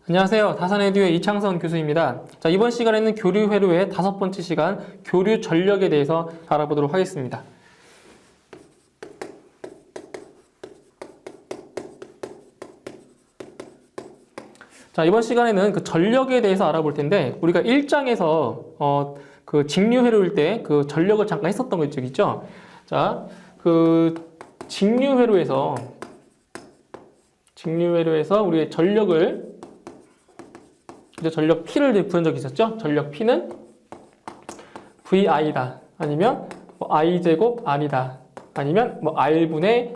안녕하세요. 다산에듀의 이창선 교수입니다. 자, 이번 시간에는 교류 회로의 5번째 시간 교류 전력에 대해서 알아보도록 하겠습니다. 자, 이번 시간에는 그 전력에 대해서 알아볼 텐데, 우리가 1장에서 그 직류 회로일 때 그 전력을 잠깐 했었던 거 있죠? 자, 그 직류 회로에서 우리의 전력을 전력 P를 부른 적이 있었죠? 전력 P는 VI다. 아니면 I제곱 R이다. 아니면 R분의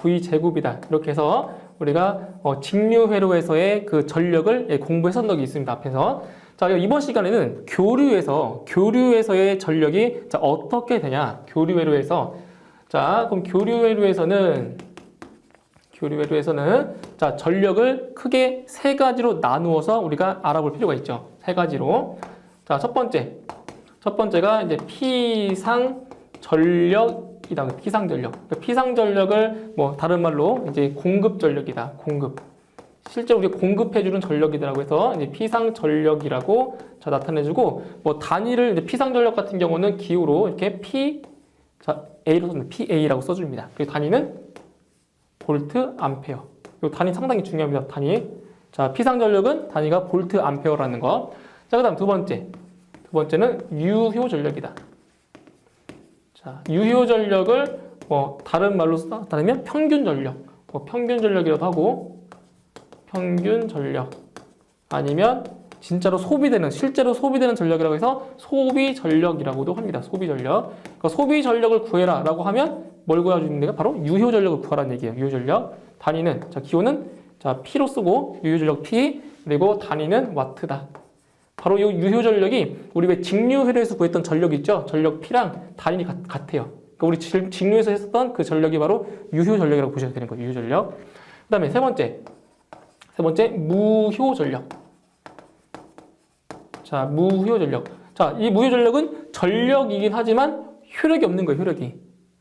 V제곱이다. 이렇게 해서 우리가 직류 회로에서의 그 전력을 공부했었던 적이 있습니다. 앞에서. 자, 이번 시간에는 교류에서의 전력이 어떻게 되냐? 교류 회로에서. 자, 그럼 교류 회로에서는 자, 전력을 크게 세 가지로 나누어서 우리가 알아볼 필요가 있죠. 세 가지로. 자, 첫 번째가 이제 피상전력이다. 피상전력. 피상전력을 다른 말로 이제 공급전력이다. 실제 우리가 공급해주는 전력이라고 해서 이제 피상전력이라고 나타내주고, 단위를 이제 피상전력 같은 경우는 기호로 이렇게 A로 써줍니다. PA라고 써줍니다. 그리고 단위는 볼트, 암페어. 이 단위 상당히 중요합니다. 단위. 자, 피상전력은 단위가 볼트, 암페어라는 거. 자, 그 다음 두 번째는 유효전력이다. 자, 유효전력을 다른 말로 나타내면 평균전력. 평균전력이라도 하고, 평균전력. 아니면 실제로 소비되는 전력이라고 해서 소비전력이라고도 합니다. 소비전력. 그러니까 소비전력을 구해라 라고 하면 뭘 구해주는 데가 바로 유효전력을 구하라는 얘기예요. 유효전력. 단위는, 기호는 P로 쓰고, 유효전력 P, 그리고 단위는 와트다. 바로 이 유효전력이 우리 왜 직류회로에서 구했던 전력 있죠? 전력 P랑 단위 같아요. 그러니까 우리 직류에서 했었던 그 전력이 바로 유효전력이라고 보셔야 되는 거예요. 유효전력. 그 다음에 세 번째, 무효전력. 자, 무효전력. 자, 이 무효전력은 전력이긴 하지만 효력이 없는 거예요.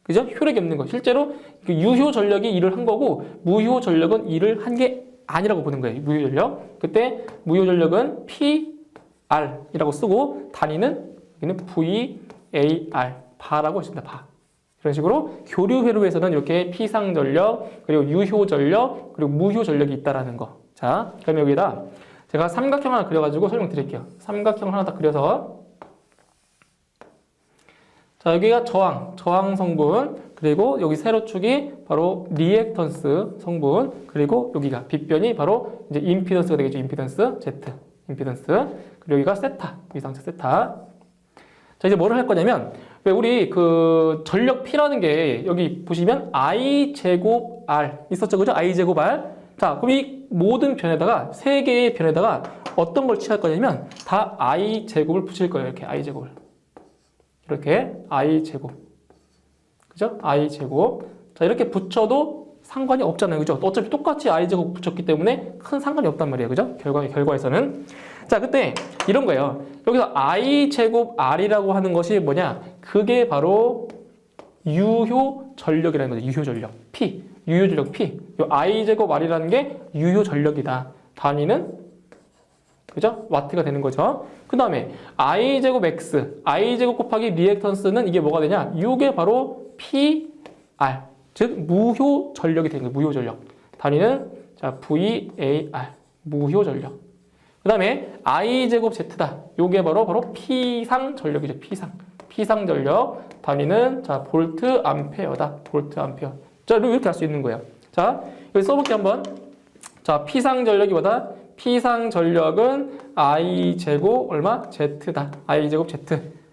그죠? 효력이 없는 거. 실제로 유효전력이 일을 한 거고, 무효전력은 일을 한 게 아니라고 보는 거예요. 무효전력. 그때 무효전력은 PR이라고 쓰고, 단위는 여기는 VAR, 바라고 했습니다. 바. 이런 식으로 교류 회로에서는 이렇게 피상전력, 그리고 유효전력, 그리고 무효전력이 있다라는 거. 자, 그럼 여기다 제가 삼각형 하나 그려가지고 설명드릴게요. 삼각형 하나 딱 그려서, 자, 여기가 저항 성분, 그리고 여기 세로축이 바로 리액턴스 성분, 그리고 여기가 빗변이 바로 이제 임피던스가 되겠죠. 임피던스, Z, 임피던스, 그리고 여기가 세타, 위상차 세타. 자, 이제 뭐를 할 거냐면, 왜 우리 그 전력 P라는 게 여기 보시면 I 제곱 R 있었죠, 그죠? I 제곱 R. 자, 그럼 이 모든 변에다가, 세 개의 변에다가 어떤 걸 취할 거냐면, 다 I 제곱을 붙일 거예요. 이렇게 I 제곱을. 이렇게 I 제곱. 그죠? I 제곱. 자, 이렇게 붙여도 상관이 없잖아요. 그죠? 어차피 똑같이 I 제곱 붙였기 때문에 큰 상관이 없단 말이에요. 그죠? 결과에서는. 자, 그때 이런 거예요. 여기서 I 제곱 R이라고 하는 것이 뭐냐? 그게 바로 유효전력이라는 거죠. 유효전력. P. 유효전력 P. 요 I 제곱 R이라는 게 유효전력이다. 단위는 그죠? 와트가 되는 거죠. 그 다음에 I 제곱 X, I 제곱 곱하기 리액턴스는 이게 뭐가 되냐? 이게 바로 PR, 즉 무효전력이 되는 거예요. 무효전력. 단위는 VAR, 무효전력. 그 다음에 I 제곱 Z다. 이게 바로 피상전력이죠. 피상전력. 단위는 볼트 암페어다. 볼트 암페어. 자, 이렇게 할 수 있는 거예요. 자, 여기 써볼게요 한번. 자, 피상전력이 뭐다? 피상전력은 I 제곱 얼마? Z다. I 제곱 Z.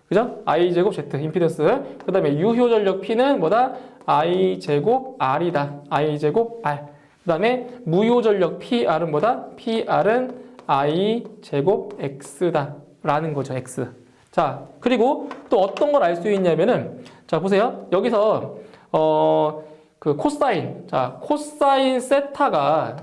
그죠? I 제곱 Z. 임피던스. 그 다음에 유효전력 P는 뭐다? I 제곱 R이다. I 제곱 R. 그 다음에 무효전력 PR은 뭐다? PR은 I 제곱 X다. 라는 거죠. X. 자, 그리고 또 어떤 걸 알 수 있냐면은, 자, 보세요. 여기서, 그 코사인. 자, 코사인 세타라는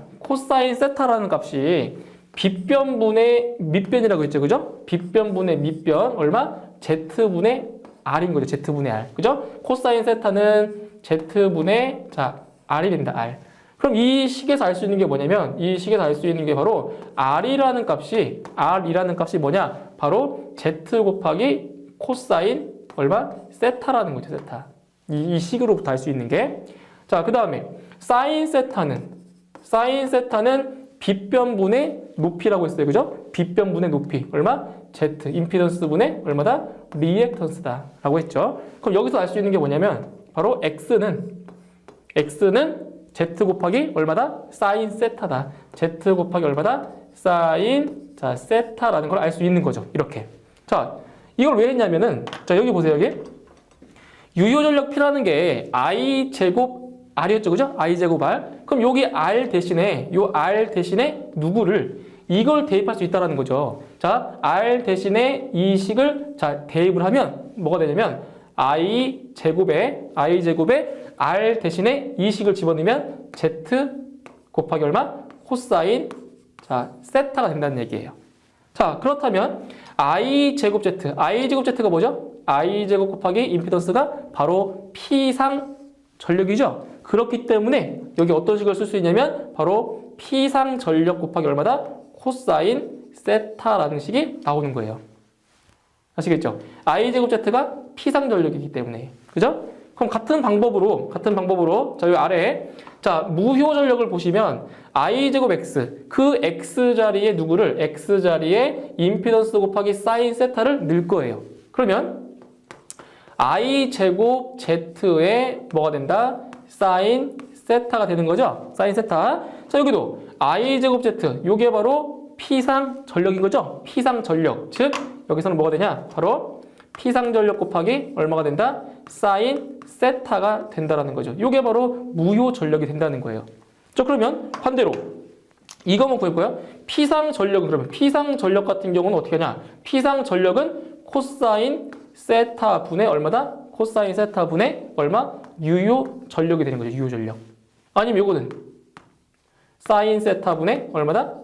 값이 빗변분의 밑변이라고 했죠. 그죠? 빗변분의 밑변 얼마? Z분의 R인 거죠. Z분의 R. 그죠? 코사인 세타는 Z분의 R이 된다. R. 그럼 이 식에서 알 수 있는 게 뭐냐면 이 식에서 알 수 있는 게 바로 R이라는 값이 뭐냐? 바로 Z 곱하기 코사인 얼마? 세타라는 거죠. 세타. 이 식으로부터 알 수 있는 게. 자, 그 다음에 사인 세타는 빗변분의 높이라고 했어요. 그죠? 빗변분의 높이. 얼마? Z. 임피던스 분의 얼마다? 리액턴스다. 라고 했죠. 그럼 여기서 알 수 있는 게 뭐냐면 바로 X는 Z 곱하기 얼마다? 사인 세타다. Z 곱하기 얼마다? 사인 자 세타라는 걸 알 수 있는 거죠. 이렇게. 자, 이걸 왜 했냐면은 자 여기 보세요. 여기 유효전력 P라는 게 I 제곱 R이었죠. 그죠? I 제곱 R. 그럼 여기 R 대신에 요 R 대신에 누구를 이걸 대입할 수 있다라는 거죠. 자, R 대신에 이 식을 자 대입을 하면 뭐가 되냐면 I 제곱에 R 대신에 이 식을 집어넣으면 Z 곱하기 얼마? 코사인 자 세타가 된다는 얘기예요. 자, 그렇다면 I 제곱 Z가 뭐죠? I 제곱 곱하기 임피던스가 바로 P상 전력이죠. 그렇기 때문에 여기 어떤 식을 쓸 수 있냐면 바로 P상 전력 곱하기 얼마다? 코사인 세타라는 식이 나오는 거예요. 아시겠죠? I 제곱 Z가 P상 전력이기 때문에. 그죠? 그럼 같은 방법으로 자, 여기 아래에 자, 무효 전력을 보시면 I 제곱 X 그 X 자리에 누구를 X 자리에 임피던스 곱하기 사인 세타를 넣을 거예요. 그러면 I 제곱 Z에 뭐가 된다? 사인 세타가 되는 거죠. 사인 세타. 자, 여기도 I 제곱 Z 요게 바로 P상 전력인 거죠. P상 전력. 즉 여기서는 뭐가 되냐? 바로 P상 전력 곱하기 얼마가 된다? 사인 세타가 된다라는 거죠. 요게 바로 무효 전력이 된다는 거예요. 자, 그러면 반대로 이거만 구할 거야. P상 전력은 그러면 P상 전력 같은 경우는 어떻게 하냐? P상 전력은 코사인 세타 분의 얼마다? 코사인 세타 분의 얼마? 유효 전력이 되는 거죠. 유효 전력. 아니면 요거는 사인 세타 분의 얼마다?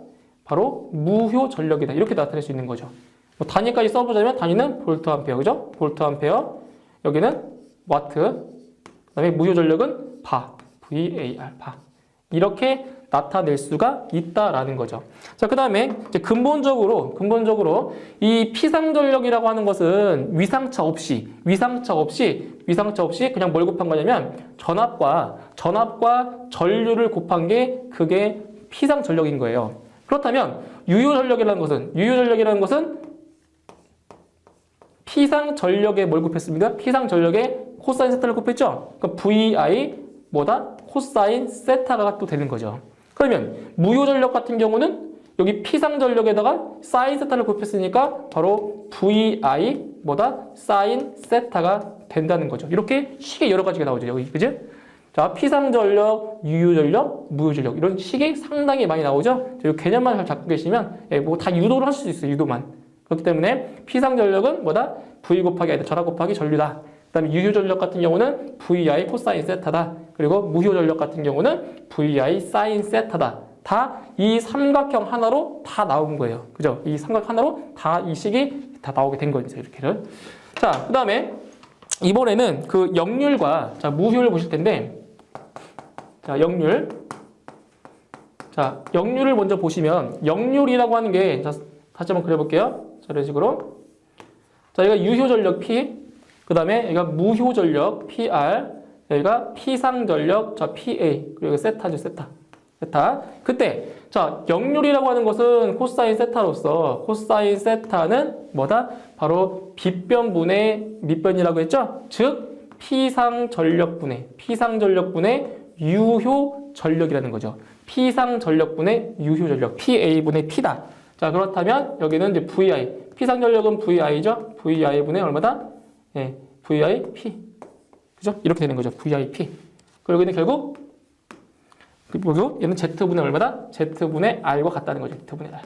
바로 무효 전력이다. 이렇게 나타낼 수 있는 거죠. 뭐 단위까지 써보자면 단위는 볼트 암페어, 그죠? 볼트 암페어. 여기는 와트. 그다음에 무효 전력은 바, VAR, 바. 이렇게 나타낼 수가 있다라는 거죠. 자, 그다음에 이제 근본적으로 이 P상 전력이라고 하는 것은 위상차 없이 그냥 뭘 곱한 거냐면 전압과 전류를 곱한 게 그게 P상 전력인 거예요. 그렇다면 유효 전력이라는 것은 P상 전력에 뭘 곱했습니까? P상 전력에 코사인 세타를 곱했죠? 그럼 VI 뭐다? 코사인 세타가 또 되는 거죠. 그러면 무효 전력 같은 경우는 여기 P상 전력에다가 사인 세타를 곱했으니까 바로 VI 뭐다? 사인 세타가 된다는 거죠. 이렇게 식이 여러 가지가 나오죠. 여기 그죠? 자, P상 전력, 유효 전력, 무효 전력 이런 식이 상당히 많이 나오죠. 이 개념만 잘 잡고 계시면 뭐 다 유도를 하실 수 있어요. 유도만. 그렇기 때문에 P상 전력은 뭐다? V 곱하기 I, 전압 곱하기 전류다. 그 다음에 유효 전력 같은 경우는 VI 코사인 세타다. 그리고 무효 전력 같은 경우는 VI 사인 세타다. 다 이 삼각형 하나로 다 나온 거예요. 그죠? 이 삼각 하나로 다 이 식이 다 나오게 된 거죠. 이렇게는. 자, 그 다음에 이번에는 그 역률과 자, 무효를 보실 텐데 자, 역률. 자, 역률을 먼저 보시면 역률이라고 하는 게 자, 다시 한번 그려볼게요. 자, 이런 식으로. 자, 여기가 유효 전력 P, 그 다음에 여기가 무효 전력 PR, 여기가 P상 전력 자, PA, 그리고 세타죠, 세타. 그때 자, 역률이라고 하는 것은 코사인 세타로서 코사인 세타는 뭐다? 바로 빗변분의 밑변이라고 했죠? 즉 P상 전력분의 유효 전력이라는 거죠. P상 전력분의 유효 전력 PA분의 P다. 자, 그렇다면 여기는 이제 VI, P상 전력은 VI죠? VI분의 얼마다? 예, VIP. 그죠? 이렇게 되는 거죠. VIP. 그리고 여기는 결국 그리고 얘는 Z분의 얼마다? Z분의 R과 같다는 거죠. Z분의 R.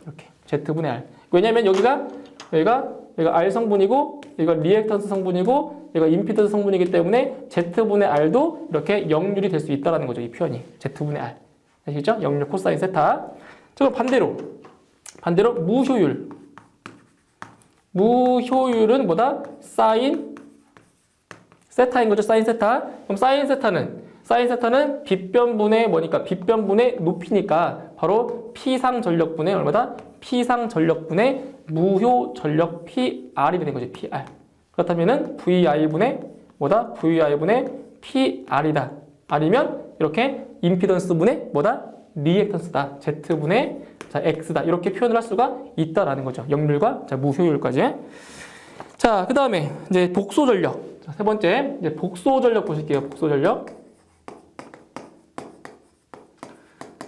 이렇게. Z분의 R. 왜냐면 여기가 R 성분이고, 여기가 리액턴스 성분이고, 여기가 임피던스 성분이기 때문에 Z분의 R도 이렇게 역률이 될 수 있다는 거죠. 이 표현이. Z분의 R. 아시겠죠? 역률 코사인 세타. 자, 반대로 무효율. 무효율은 뭐다? 사인 세타인 거죠. 사인 세타. 그럼 사인 세타는 사인 세타는 빗변분의 뭐니까? 빗변분의 높이니까 바로 P상전력분의 얼마다? P상전력분의 무효전력 PR이 되는 거지. PR. 그렇다면은 VI분의 뭐다? VI분의 PR이다. R이면 이렇게 임피던스분의 뭐다? 리액턴스다. Z분의 자, X다. 이렇게 표현을 할 수가 있다라는 거죠. 역률과 자, 무효율까지. 자, 그 다음에 이제 복소전력. 자, 세 번째 이제 복소전력 보실게요. 복소전력.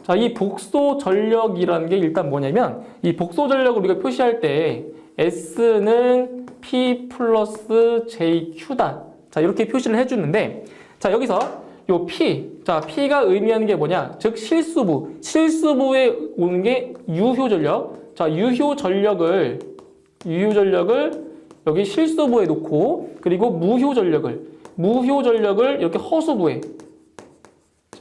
자, 이 복소전력이라는 게 일단 뭐냐면 이 복소전력을 우리가 표시할 때 S는 P 플러스 JQ다. 자, 이렇게 표시를 해주는데 자, 여기서 요 P, 자, P가 의미하는 게 뭐냐? 즉 실수부에 오는 게 유효전력. 자, 유효전력을 여기 실수부에 놓고 그리고 무효전력을 이렇게 허수부에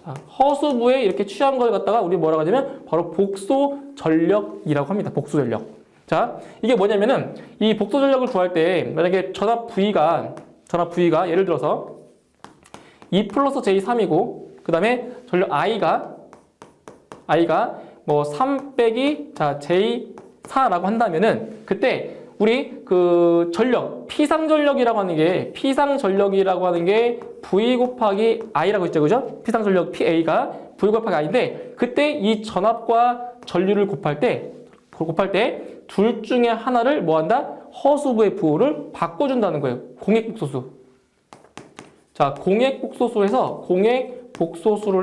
자, 허수부에 이렇게 취한 걸 갖다가 우리 뭐라고 하냐면 바로 복소전력이라고 합니다. 복소전력. 자, 이게 뭐냐면은 이 복소전력을 구할 때 만약에 전압 V가 예를 들어서 2 플러스 J3이고 그 다음에 전력 I가 뭐 3 빼기 자 J4라고 한다면은 그때 우리 그 전력 P상전력이라고 하는 게 V 곱하기 I라고 있죠, 그죠? P상전력 PA가 V 곱하기 I인데 그때 이 전압과 전류를 곱할 때 둘 중에 하나를 뭐 한다? 허수부의 부호를 바꿔준다는 거예요. 공액복소수. 자, 공액복소수를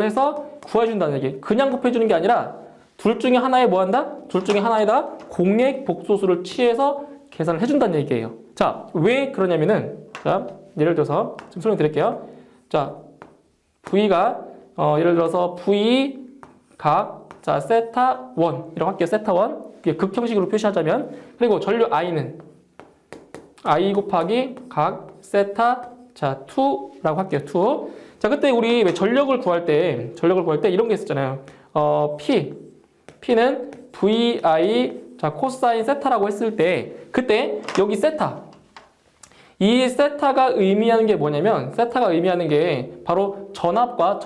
해서 구해준다는 얘기. 그냥 곱해주는 게 아니라 둘 중에 하나에 뭐 한다? 둘 중에 하나에다 공액복소수를 취해서 계산을 해준다는 얘기예요. 자, 왜 그러냐면은 자, 예를 들어서 좀 설명드릴게요. 자, V가 예를 들어서 V 각 자, 세타 1 이라고 할게요. 세타 1. 이게 극형식으로 표시하자면 그리고 전류 I는 I 곱하기 각 세타 자, 2라고 할게요. 2. 자, 그때 우리 왜 전력을 구할 때 이런 게 있었잖아요. P는 VI 자, 코사인 세타라고 했을 때 그때 여기 세타 이 세타가 의미하는 게 뭐냐면 바로 전압과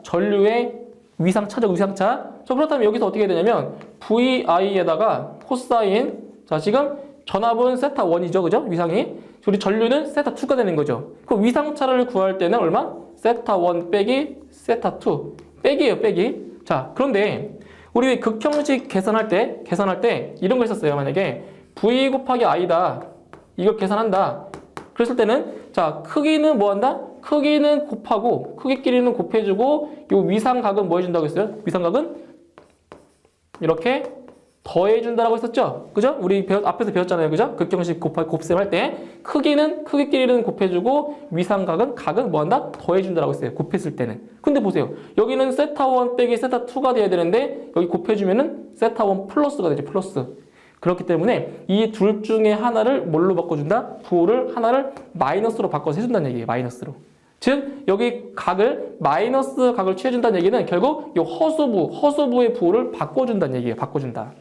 전류의 위상차죠. 위상차. 자, 그렇다면 여기서 어떻게 해야 되냐면 VI에다가 코사인 자, 지금 전압은 세타 1이죠. 그죠? 위상이. 우리 전류는 세타 2가 되는 거죠. 그 위상차를 구할 때는 얼마? 세타 1 빼기 세타 2. 빼기예요, 빼기. 자, 그런데 우리 극형식 계산할 때 이런 거 했었어요. 만약에 V 곱하기 I다. 이거 계산한다. 그랬을 때는 자, 크기는 뭐 한다? 크기는 곱하고 크기끼리는 곱해주고 요 위상각은 뭐 해준다고 했어요? 위상각은 이렇게 더해준다라고 했었죠? 그죠? 우리 앞에서 배웠잖아요. 그죠? 극형식 곱셈할 때 크기끼리는 곱해주고 각은 뭐 한다? 더해준다라고 했어요. 곱했을 때는. 근데 보세요. 여기는 세타 1 빼기 세타 2가 돼야 되는데 여기 곱해주면은 세타 1 플러스가 되죠. 플러스. 그렇기 때문에 이 둘 중에 하나를 뭘로 바꿔준다? 부호를 하나를 마이너스로 바꿔서 해준다는 얘기예요. 마이너스로. 즉 여기 마이너스 각을 취해준다는 얘기는 결국 이 허수부의 부호를 바꿔준다는 얘기예요. 바꿔준다.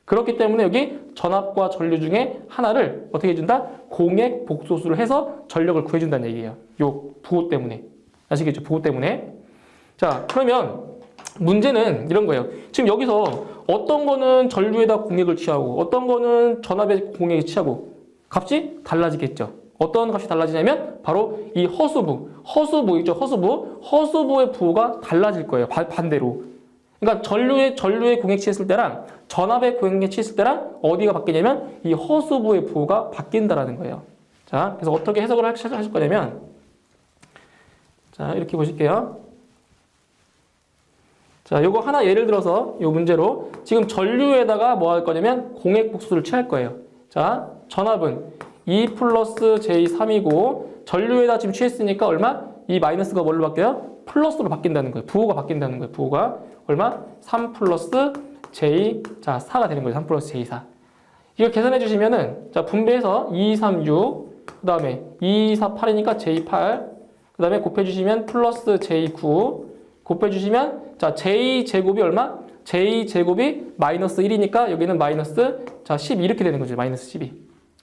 그렇기 때문에 여기 전압과 전류 중에 하나를 어떻게 해준다? 공액 복소수를 해서 전력을 구해준다는 얘기예요. 요 부호 때문에. 아시겠죠? 부호 때문에. 자, 그러면 문제는 이런 거예요. 지금 여기서 어떤 거는 전류에다 공액을 취하고 어떤 거는 전압에 공액을 취하고 값이 달라지겠죠. 어떤 값이 달라지냐면 바로 이 허수부 있죠. 허수부의 부호가 달라질 거예요. 반대로. 그러니까 전류에 공액 취했을 때랑 전압에 공액 취했을 때랑 어디가 바뀌냐면 이 허수부의 부호가 바뀐다라는 거예요. 자, 그래서 어떻게 해석을 하실 거냐면 자, 이렇게 보실게요. 자, 요거 하나 예를 들어서 요 문제로 지금 전류에다가 뭐 할 거냐면 공액 복소를 취할 거예요. 자, 전압은 2 플러스 J3이고 전류에다 지금 취했으니까 얼마? 이 마이너스가 뭘로 바뀌어요? 플러스로 바뀐다는 거예요. 부호가 바뀐다는 거예요. 부호가 얼마? 3 플러스 J 자 4가 되는 거예요. 3 플러스 J4. 이거 계산해 주시면은 자 분배해서 2, 3, 6 그 다음에 2, 4, 8이니까 J8 그 다음에 곱해주시면 플러스 J9 곱해주시면 자 J제곱이 얼마? J제곱이 마이너스 1이니까 여기는 마이너스 자 12 이렇게 되는 거죠. 마이너스 12.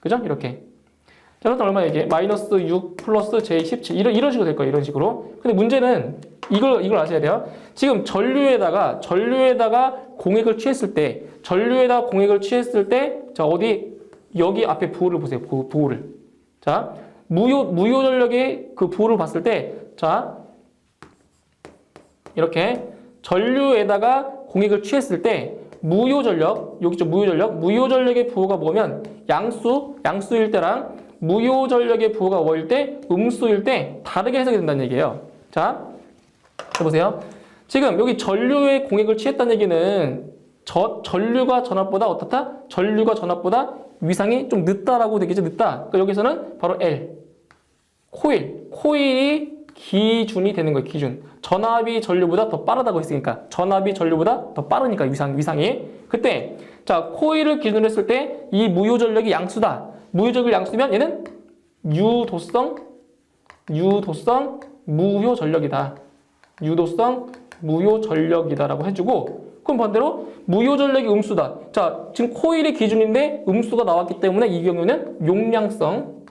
그죠? 이렇게. 자, 계산은 얼마 이게? 마이너스 6 플러스 J17 이런 식으로 될 거예요. 이런 식으로. 근데 문제는 이걸 아셔야 돼요. 지금 전류에다가 공액을 취했을 때 자, 어디 여기 앞에 부호를 보세요. 부호를. 자, 무효 전력의 그 부호를 봤을 때 자, 이렇게 전류에다가 공액을 취했을 때 무효 전력, 여기 있죠. 무효 전력의 부호가 뭐면 양수일 때랑 무효 전력의 부호가 뭐일 때 음수일 때 다르게 해석이 된다는 얘기예요. 자, 해보세요. 지금 여기 전류의 공액을 취했다는 얘기는 전류가 전압보다 어떻다? 전류가 전압보다 위상이 좀 늦다라고 되겠죠. 늦다. 그러니까 여기서는 바로 L. 코일이 기준이 되는 거예요. 기준. 전압이 전류보다 더 빠르다고 했으니까. 전압이 전류보다 더 빠르니까 위상이. 그때 자, 코일을 기준으로 했을 때 이 무효 전력이 양수다. 무효 전력이 양수면 얘는 유도성 무효 전력이다. 유도성 무효 전력이다라고 해주고, 그럼 반대로 무효 전력이 음수다. 자, 지금 코일이 기준인데 음수가 나왔기 때문에 이 경우는 용량성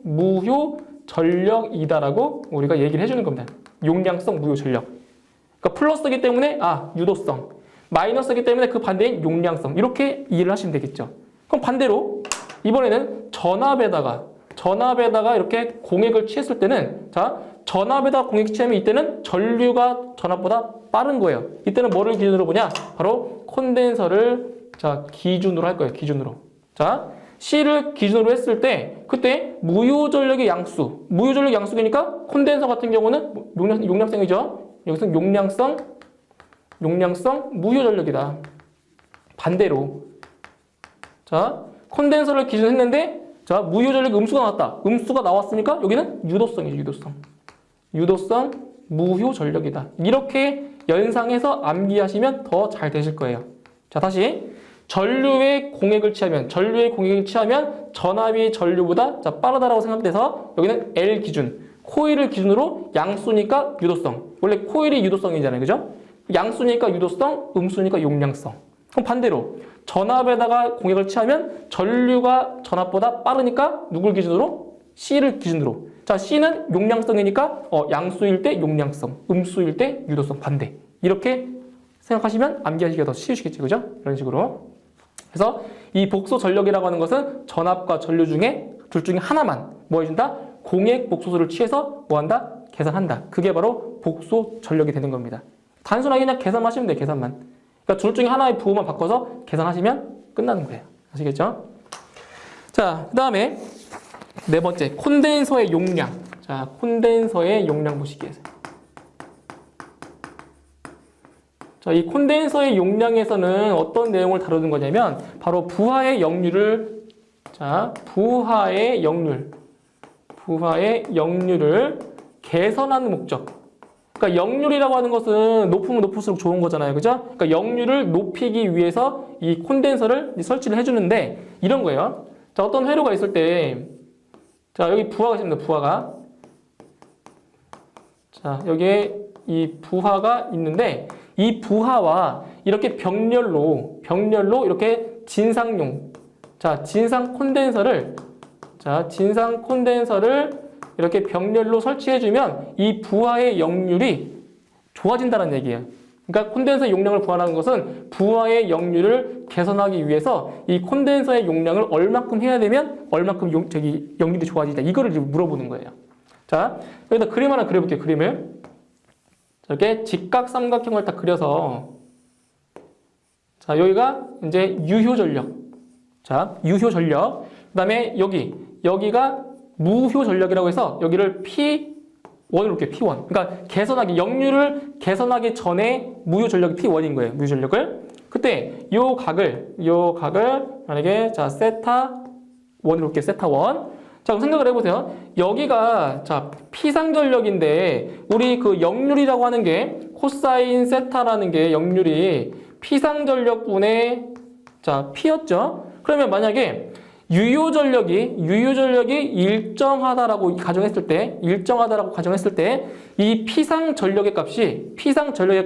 무효 전력이다라고 우리가 얘기를 해주는 겁니다. 용량성 무효 전력. 그러니까 플러스이기 때문에 유도성, 마이너스이기 때문에 그 반대인 용량성, 이렇게 이해를 하시면 되겠죠. 그럼 반대로 이번에는 전압에다가 이렇게 공액을 취했을 때는 자, 전압에다가 공액 취하면 이때는 전류가 전압보다 빠른 거예요. 이때는 뭐를 기준으로 보냐? 바로 콘덴서를 자, 기준으로 할 거예요. 기준으로. 자, C를 기준으로 했을 때 그때 무효 전력의 양수니까 콘덴서 같은 경우는 용량성이죠. 여기서 용량성 무효 전력이다. 반대로 자, 콘덴서를 기준으로 했는데 자, 무효 전력이 음수가 나왔다. 음수가 나왔으니까 여기는 유도성 무효 전력이다. 이렇게 연상해서 암기하시면 더 잘 되실 거예요. 자, 다시 전류의 공액을 취하면 전압이 전류보다 자, 빠르다라고 생각돼서 여기는 L 기준, 코일을 기준으로 양수니까 유도성. 원래 코일이 유도성이잖아요. 그죠? 양수니까 유도성, 음수니까 용량성. 그럼 반대로 전압에다가 공액을 취하면 전류가 전압보다 빠르니까 누굴 기준으로? C를 기준으로. 자, C는 용량성이니까 양수일 때 용량성, 음수일 때 유도성, 반대. 이렇게 생각하시면 암기하시기가 더 쉬우시겠죠. 그죠? 이런 식으로. 그래서 이 복소 전력이라고 하는 것은 전압과 전류 중에 둘 중에 하나만 뭐 해준다? 공액 복소수를 취해서 뭐 한다? 계산한다. 그게 바로 복소 전력이 되는 겁니다. 단순하게 그냥 계산하시면 돼요. 계산만. 그러니까 둘 중에 하나의 부호만 바꿔서 계산하시면 끝나는 거예요. 아시겠죠? 자, 그 다음에 네 번째, 콘덴서의 용량. 자, 콘덴서의 용량 보시기에서. 자, 이 콘덴서의 용량에서는 어떤 내용을 다루는 거냐면 바로 부하의 역류를 개선하는 목적. 그러니까 역률이라고 하는 것은 높으면 높을수록 좋은 거잖아요. 그죠? 그러니까 역률을 높이기 위해서 이 콘덴서를 설치를 해주는데 이런 거예요. 자, 어떤 회로가 있을 때 자, 여기 부하가 있습니다. 부하가. 자, 여기에 이 부하가 있는데 이 부하와 이렇게 병렬로 이렇게 진상용. 자, 진상 콘덴서를 이렇게 병렬로 설치해주면 이 부하의 역률이 좋아진다는 얘기예요. 그러니까 콘덴서 용량을 구하는 것은 부하의 역률을 개선하기 위해서 이 콘덴서의 용량을 얼마큼 해야 되면 얼마큼 역률이 좋아지다. 이거를 물어보는 거예요. 자, 여기다 그림 하나 그려볼게요. 그림을. 이렇게 직각 삼각형을 딱 그려서 자, 여기가 이제 유효 전력. 자, 유효 전력. 그 다음에 여기가 무효 전력이라고 해서 여기를 P1으로 볼게요. P1. 그러니까 역률을 개선하기 전에 무효 전력이 P1인 거예요. 무효 전력을. 그때 요 각을 만약에 자, 세타 1으로 볼게요. 세타 1. 자, 그럼 생각을 해보세요. 여기가 자, P상 전력인데 우리 그 역률이라고 하는 게 코사인 세타라는 게 역률이 P상 전력분의 자, P였죠. 그러면 만약에 유효 전력이 일정하다라고 가정했을 때 이 P상 전력의 값이 P상 전력이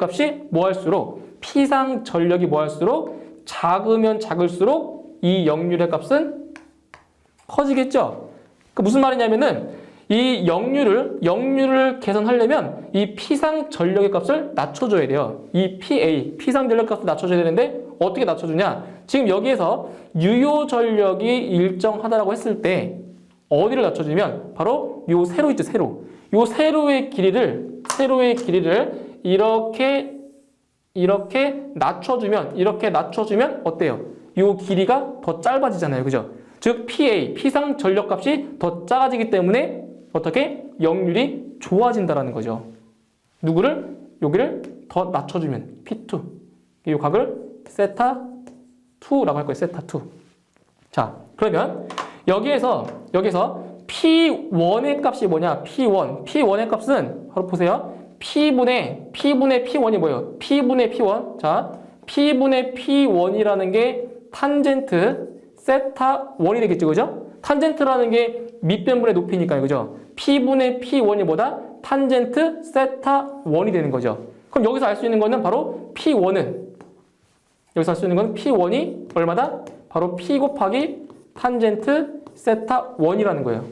작으면 작을수록 이 역률의 값은 커지겠죠? 그 무슨 말이냐면은 이 역류를 개선하려면 이 피상 전력의 값을 낮춰줘야 돼요. 이 PA, 피상 전력 값을 낮춰줘야 되는데 어떻게 낮춰주냐? 지금 여기에서 유효 전력이 일정하다라고 했을 때 어디를 낮춰주면 바로 요 세로 있죠, 세로. 요 세로의 길이를 이렇게 낮춰주면 어때요? 요 길이가 더 짧아지잖아요. 그죠? 즉 PA, 피상 전력 값이 더 작아지기 때문에 어떻게? 역률이 좋아진다라는 거죠. 누구를? 여기를 더 낮춰주면 P2. 이 각을 세타2라고 할 거예요. 세타2. 자, 그러면 여기에서 P1의 값이 뭐냐? P1의 값은 바로 보세요. P분의 P1이 뭐예요? P분의 P1. 자, P분의 P1이라는 게 탄젠트 세타1이 되겠죠. 그죠? 탄젠트라는 게 밑변분의 높이니까요. 그죠? P분의 P1이 뭐다? 탄젠트 세타1이 되는 거죠. 그럼 여기서 알 수 있는 거는 바로 P1은 얼마다? 바로 P 곱하기 탄젠트 세타1이라는 거예요.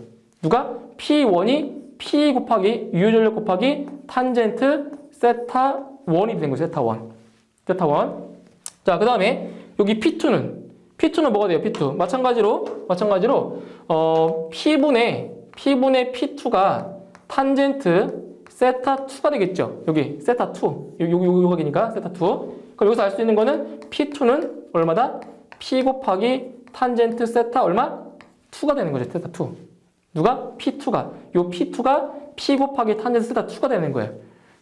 누가? P1이 P 곱하기 유효전력 곱하기 탄젠트 세타1이 되는 거예요. 세타1. 자, 그 다음에 여기 P2는 뭐가 돼요? P2. 마찬가지로 P분의 P2가 탄젠트 세타2가 되겠죠. 여기 세타2. 요 각이니까 세타2. 그럼 여기서 알 수 있는 거는 P2는 얼마다? P 곱하기 탄젠트 세타 얼마? 2가 되는 거죠. 세타2. 누가? P2가. 요 P2가 P 곱하기 탄젠트 세타2가 되는 거예요.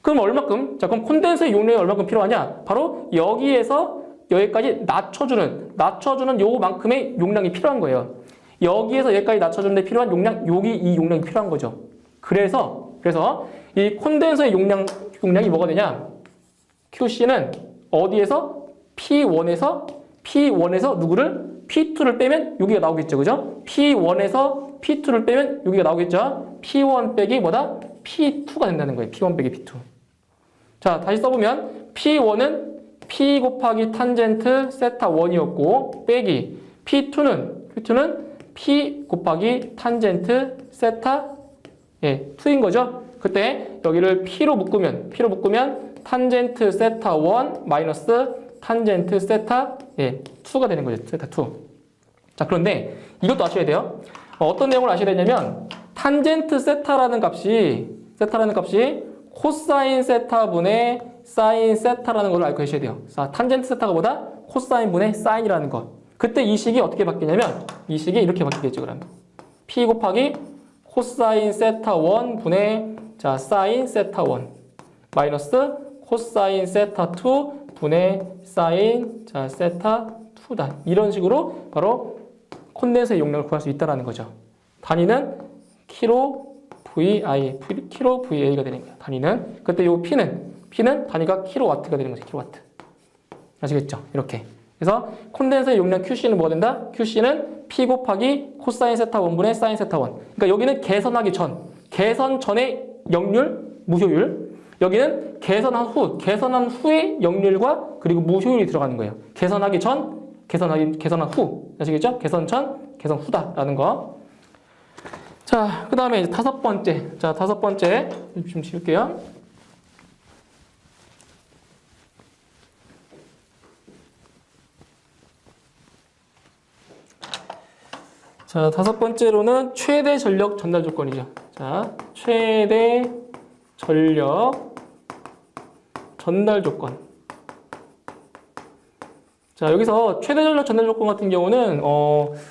그럼 얼마큼? 자, 그럼 콘덴서의 용량이 얼마큼 필요하냐? 바로 여기에서 여기까지 낮춰주는 요만큼의 용량이 필요한 거예요. 여기에서 여기까지 낮춰주는 데 필요한 용량, 이 용량이 필요한 거죠. 그래서 이 콘덴서의 용량이 뭐가 되냐? QC는 어디에서? P1에서 누구를? P2를 빼면 여기가 나오겠죠. 그죠? P1에서 P2를 빼면 여기가 나오겠죠. P1 빼기 뭐다? P2가 된다는 거예요. P1 빼기 P2. 자, 다시 써보면 P1은 P 곱하기 탄젠트 세타1이었고 빼기 P2는 P 곱하기 탄젠트 세타 2인 거죠. 그때 여기를 P로 묶으면 탄젠트 세타1 마이너스 탄젠트 세타 2가 되는 거죠. 세타2. 자, 그런데 이것도 아셔야 돼요. 어떤 내용을 아셔야 되냐면 탄젠트 세타라는 값이 코사인 세타분의 사인 세타라는 걸 알고 계셔야 돼요. 자, 탄젠트 세타가 뭐다? 코사인분의 사인이라는 것. 그때 이 식이 어떻게 바뀌냐면 이 식이 이렇게 바뀌겠죠. 그러면 P 곱하기 코사인 세타1 분의 사인 세타1 마이너스 코사인 세타2 분의 사인 세타2다. 이런 식으로 바로 콘덴서의 용량을 구할 수 있다는 거죠. 단위는 킬로 VA가 되는 거예요. 단위는. 그때 이 P는 단위가 킬로와트가 되는 거죠. 킬로와트. 아시겠죠? 이렇게. 그래서 콘덴서의 용량 QC는 뭐가 된다? QC는 P 곱하기 코사인 세타1분의 사인 세타1. 그러니까 여기는 개선 전의 역률, 무효율. 여기는 개선한 후의 역률과 그리고 무효율이 들어가는 거예요. 개선하기 전, 개선한 후. 아시겠죠? 개선 전, 개선 후다라는 거. 자, 그 다음에 이제 다섯 번째 좀 지울게요. 자, 다섯 번째로는 최대 전력 전달 조건이죠. 자, 최대 전력 전달 조건. 자, 여기서 최대 전력 전달 조건 같은 경우는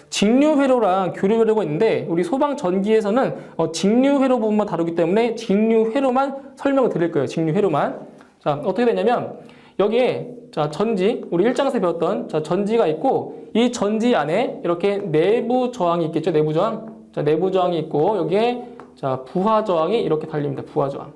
직류 회로랑 교류 회로가 있는데 우리 소방 전기에서는 직류 회로 부분만 다루기 때문에 직류 회로만 설명을 드릴 거예요. 직류 회로만. 자, 어떻게 되냐면 여기에 전지, 우리 1장에서 배웠던 전지가 있고 이 전지 안에 이렇게 내부 저항이 있겠죠. 내부 저항. 자, 내부 저항이 있고 여기에 부하 저항이 이렇게 달립니다. 부하 저항.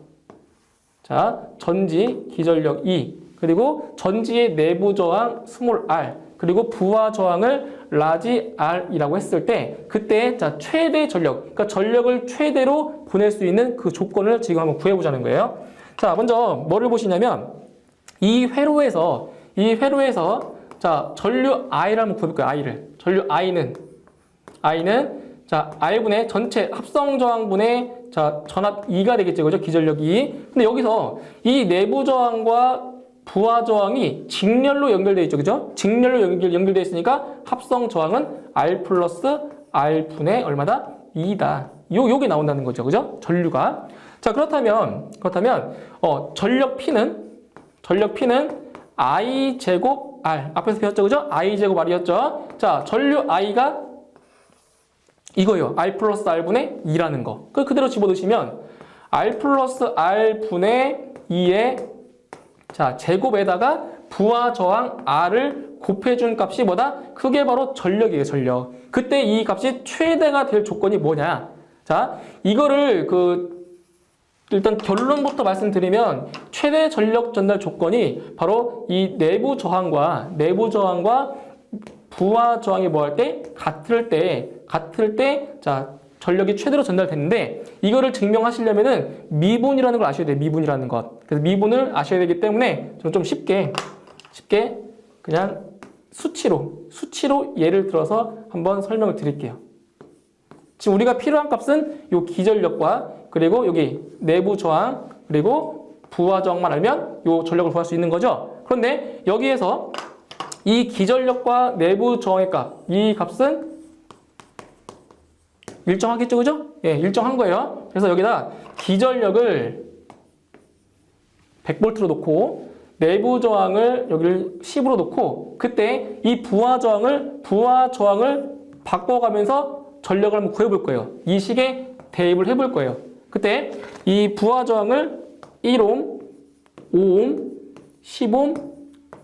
자, 전지 기전력 E. 그리고 전지의 내부 저항 스몰 r, 그리고 부하 저항을 라지 r이라고 했을 때 그때 최대 전력, 그러니까 전력을 최대로 보낼 수 있는 그 조건을 지금 한번 구해보자는 거예요. 자, 먼저 뭐를 보시냐면 이 회로에서 전류 i를 한번 구해볼까요? 전류 i는 자, R분의 전체 합성 저항분의 자, 전압 2가 되겠죠. 그죠? 기전력 2. 근데 여기서 이 내부 저항과 부하 저항이 직렬로 연결되어 있죠. 그죠? 직렬로 연결되어 있으니까 합성 저항은 R 플러스 R분의 얼마다? 2다. 요게 나온다는 거죠. 그죠? 전류가. 자, 그렇다면 전력 P는 I 제곱 R. 앞에서 배웠죠. 그죠? I 제곱 R이었죠. 자, 전류 I가 이거요. R 플러스 R분의 2라는 거. 그대로 집어넣으시면 R 플러스 R분의 2의 자, 제곱에다가 부하 저항 R을 곱해준 값이 뭐다? 그게 바로 전력이에요, 전력. 그때 이 값이 최대가 될 조건이 뭐냐? 자, 이거를 일단 결론부터 말씀드리면 최대 전력 전달 조건이 바로 이 내부 저항과 부하 저항이 뭐 할 때? 같을 때, 자, 전력이 최대로 전달되는데 이거를 증명하시려면은 미분이라는 걸 아셔야 돼요. 미분이라는 것. 그래서 미분을 아셔야 되기 때문에 저는 좀 쉽게 그냥 수치로 예를 들어서 한번 설명을 드릴게요. 지금 우리가 필요한 값은 요 기전력과 그리고 여기 내부 저항 그리고 부하 저항만 알면 요 전력을 구할 수 있는 거죠. 그런데 여기에서 이 기전력과 내부 저항의 값, 이 값은 일정하겠죠, 그죠? 예, 일정한 거예요. 그래서 여기다 기전력을 100V로 놓고 내부 저항을 여기를 10으로 놓고 그때 이 부하 저항을 바꿔가면서 전력을 한번 구해볼 거예요. 이 식에 대입을 해볼 거예요. 그때 이 부하 저항을 1옴, 5옴, 10옴,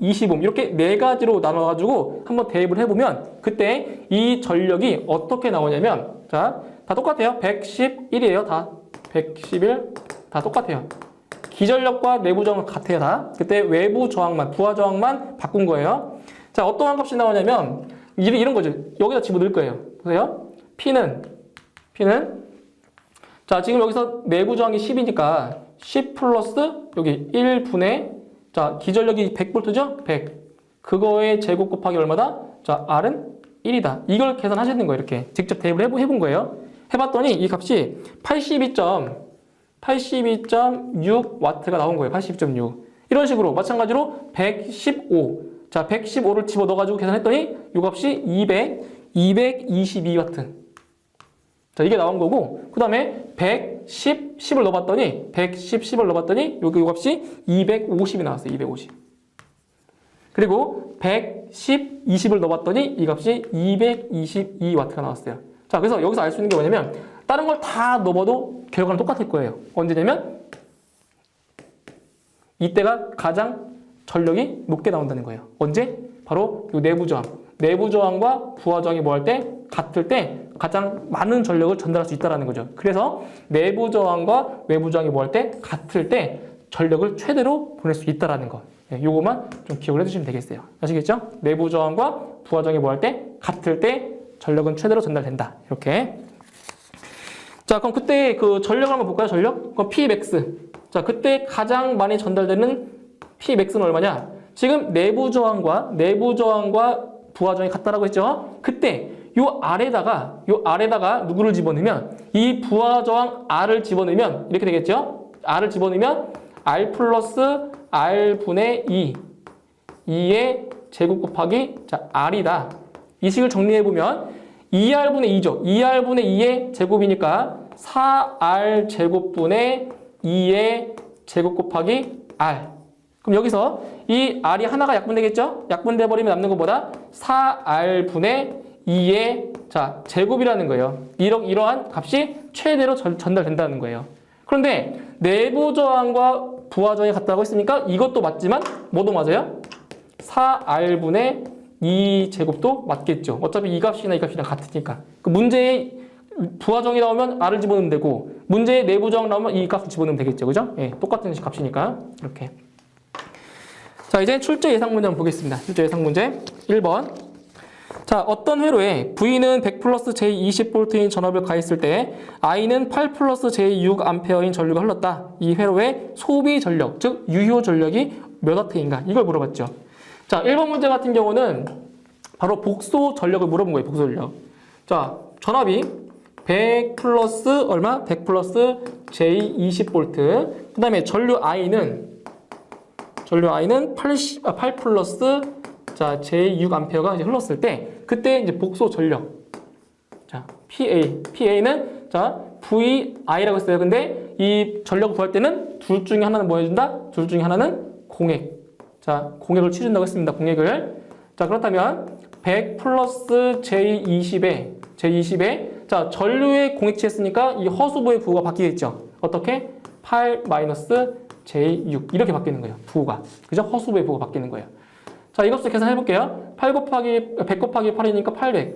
20옴 이렇게 네 가지로 나눠가지고 한번 대입을 해보면 그때 이 전력이 어떻게 나오냐면 자, 다 똑같아요. 111이에요. 다 111, 다 똑같아요. 기전력과 내부 저항은 같아요. 다. 그때 외부 저항만, 부하 저항만 바꾼 거예요. 자, 어떠한 값이 나오냐면 이런 거죠. 여기다 집어넣을 거예요. 보세요. P는 자, 지금 여기서 내부 저항이 10이니까 10 플러스 여기 1분의 자, 기전력이 100V죠? 100. 그거의 제곱 곱하기 얼마다? 자, R은 1이다. 이걸 계산하시는 거예요. 이렇게 직접 대입을 해본 거예요. 해봤더니 이 값이 82.6W가 나온 거예요. 82.6. 이런 식으로 마찬가지로 115. 자, 115를 집어넣어가지고 계산했더니 이 값이 222W. 자, 이게 나온 거고, 그 다음에 10을 넣어봤더니, 여기 이 값이 250이 나왔어요. 250. 그리고 20을 넣어봤더니 이 값이 222W가 나왔어요. 자, 그래서 여기서 알 수 있는 게 뭐냐면, 다른 걸 다 넣어봐도 결과는 똑같을 거예요. 언제냐면, 이때가 가장 전력이 높게 나온다는 거예요. 언제? 바로 이 내부 저항. 내부 저항과 부하 저항이 뭐 할 때? 같을 때 가장 많은 전력을 전달할 수 있다는 거죠. 그래서 내부 저항과 외부 저항이 뭐 할 때? 같을 때 전력을 최대로 보낼 수 있다는 거. 요거만 좀 기억을 해주시면 되겠어요. 아시겠죠? 내부 저항과 부하 저항이 뭐 할 때? 같을 때 전력은 최대로 전달된다. 이렇게. 자, 그럼 그때 그 전력을 한번 볼까요? 전력? 그럼 Pmax. 자, 그때 가장 많이 전달되는 Pmax는 얼마냐? 지금 내부 저항과 부하 저항이 같다라고 했죠? 그때 요 아래다가 누구를 집어넣으면 이 부하 저항 R을 집어넣으면 이렇게 되겠죠? R을 집어넣으면 R 플러스 R분의 2의 제곱 곱하기 자 R이다. 이 식을 정리해보면 2R분의 2죠. 2R분의 2의 제곱이니까 4R 제곱분의 2의 제곱 곱하기 R. 그럼 여기서 이 R이 하나가 약분되겠죠? 약분돼버리면 남는 것보다 4R분의 2의 자 제곱이라는 거예요. 이러한 값이 최대로 전달된다는 거예요. 그런데 내부 저항과 부하 저항이 같다고 했으니까 이것도 맞지만 뭐도 맞아요? 4R분의 2 제곱도 맞겠죠. 어차피 이 값이나 이 값이랑 같으니까. 그 문제에 부하 저항이 나오면 R을 집어넣으면 되고 문제에 내부 저항 나오면 이 값을 집어넣으면 되겠죠. 그죠? 예, 똑같은 값이니까. 이렇게. 자, 이제 출제 예상 문제 한번 보겠습니다. 출제 예상 문제 1번. 자, 어떤 회로에 V는 100 플러스 J20V인 전압을 가했을 때 I는 8 플러스 J6A인 전류가 흘렀다. 이 회로의 소비 전력, 즉 유효 전력이 몇 와트인가? 이걸 물어봤죠. 자, 1번 문제 같은 경우는 바로 복소 전력을 물어본 거예요. 복소 전력. 자, 전압이 100 플러스 얼마? 100 플러스 J20V. 그 다음에 전류 I는 8 플러스 자, J6A가 이제 흘렀을 때, 그때 이제 복소 전력. 자, PA는 자, VI라고 했어요. 근데 이 전력을 구할 때는 둘 중에 하나는 뭐 해준다? 둘 중에 하나는 공액. 자, 공액을 취준다고 했습니다. 공액을. 자, 그렇다면 100 플러스 J20에 자, 전류의 공액 취했으니까 이 허수부의 부호가 바뀌겠죠. 어떻게? 8 마이너스 J6 이렇게 바뀌는 거예요. 부호가. 그죠? 허수부의 부호가 바뀌는 거예요. 자, 이 값을 계산해 볼게요. 100 곱하기 8이니까 800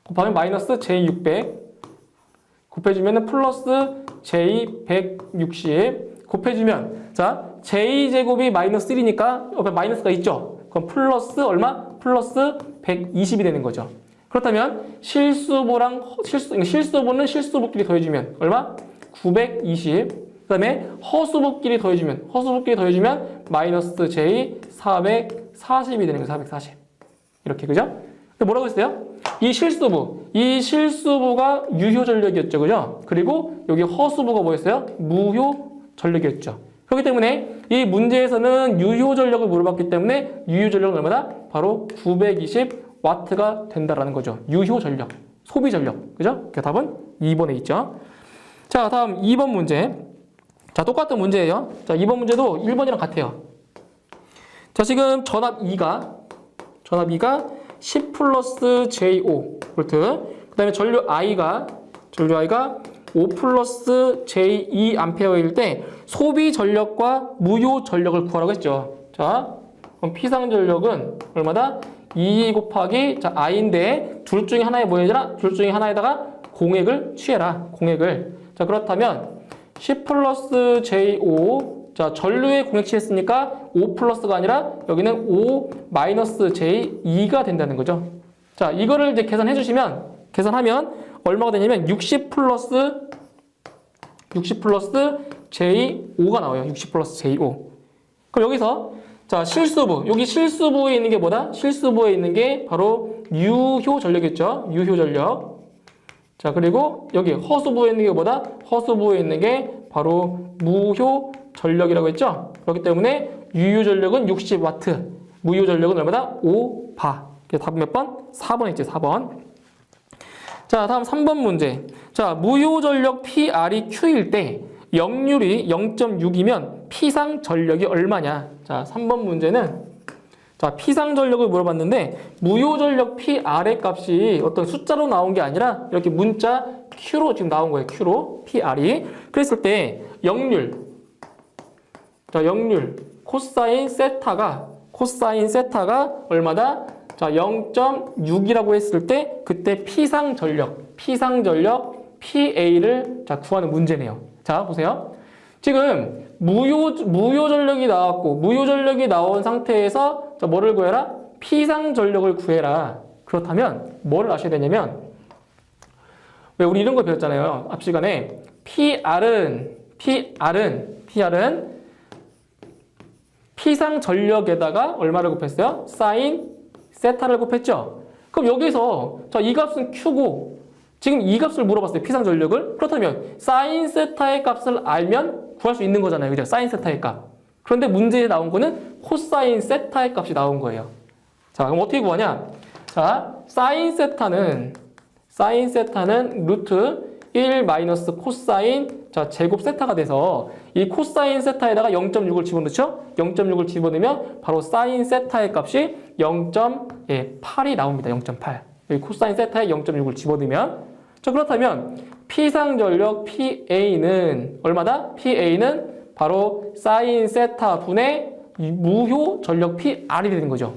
곱하면 마이너스 J600 곱해주면 플러스 J160 곱해주면 자, J제곱이 마이너스 1이니까 옆에 마이너스가 있죠. 그럼 플러스 얼마? 플러스 120이 되는 거죠. 그렇다면 실수부는 실수부끼리 더해주면 얼마? 920. 그 다음에 허수부끼리 더해주면 마이너스 J 440이 되는 거예요. 440. 이렇게, 그죠? 뭐라고 했어요? 이 실수부가 유효 전력이었죠. 그죠? 그리고 여기 허수부가 뭐였어요? 무효 전력이었죠. 그렇기 때문에 이 문제에서는 유효 전력을 물어봤기 때문에 유효 전력은 얼마다? 바로 920W가 된다라는 거죠. 유효 전력, 소비 전력. 그죠? 그 답은 2번에 있죠. 자, 다음 2번 문제. 자, 똑같은 문제예요. 자, 2번 문제도 1번이랑 같아요. 자, 지금 전압 2가 10 플러스 J5 볼트. 그 다음에 전류 I가 5 플러스 J2 암페어일 때 소비 전력과 무효 전력을 구하라고 했죠. 자, 그럼 피상 전력은 얼마다? 2 곱하기 자, I인데 둘 중에 하나에 뭐 해라? 둘 중에 하나에다가 공액을 취해라. 공액을. 자, 그렇다면 10 플러스 J5 자, 전류의 공액 취했으니까 5 플러스가 아니라 여기는 5 마이너스 J2가 된다는 거죠. 자, 이거를 이제 계산하면 얼마가 되냐면 60 플러스 J5가 나와요. 60 플러스 J5. 그럼 여기서 자, 여기 실수부에 있는 게 뭐다? 실수부에 있는 게 바로 유효 전력이었죠. 유효 전력. 자, 그리고 여기 허수부에 있는 게 뭐다? 허수부에 있는 게 바로 무효 전력이라고 했죠. 그렇기 때문에 유효 전력은 60W, 무효 전력은 얼마다? 5바. 답은 몇 번? 4번에 있지, 4번. 자, 다음 3번 문제. 자, 무효 전력 PR이 Q일 때 역률이 0.6이면 피상 전력이 얼마냐? 자, 3번 문제는 자, 피상 전력을 물어봤는데 무효 전력 PR의 값이 어떤 숫자로 나온 게 아니라 이렇게 문자 Q로 지금 나온 거예요. Q로 PR이. 그랬을 때 역률 코사인 세타가 얼마다? 자, 0.6이라고 했을 때 그때 피상 전력 PA를 자, 구하는 문제네요. 자, 보세요. 지금 무효 전력이 나왔고 무효 전력이 나온 상태에서 자, 뭐를 구해라? 피상 전력을 구해라. 그렇다면 뭐를 아셔야 되냐면 왜 우리 이런 거 배웠잖아요. 앞 시간에 PR은 피상 전력에다가 얼마를 곱했어요? 사인 세타를 곱했죠. 그럼 여기서 자, 이 값은 Q고 지금 이 값을 물어봤어요. 피상 전력을. 그렇다면 사인 세타의 값을 알면 구할 수 있는 거잖아요. 그죠? 사인 세타의 값. 그런데 문제에 나온 거는 코사인 세타의 값이 나온 거예요. 자, 그럼 어떻게 구하냐? 자, 사인 세타는 루트 1 마이너스 코사인 자, 제곱 세타가 돼서 이 코사인 세타에다가 0.6을 집어넣죠? 0.6을 집어넣으면 바로 사인 세타의 값이 0.8이 나옵니다. 0.8. 여기 코사인 세타에 0.6을 집어넣으면 자, 그렇다면 피상 전력 PA는 얼마다? PA는 바로 사인 세타 분의 무효 전력 PR이 되는 거죠.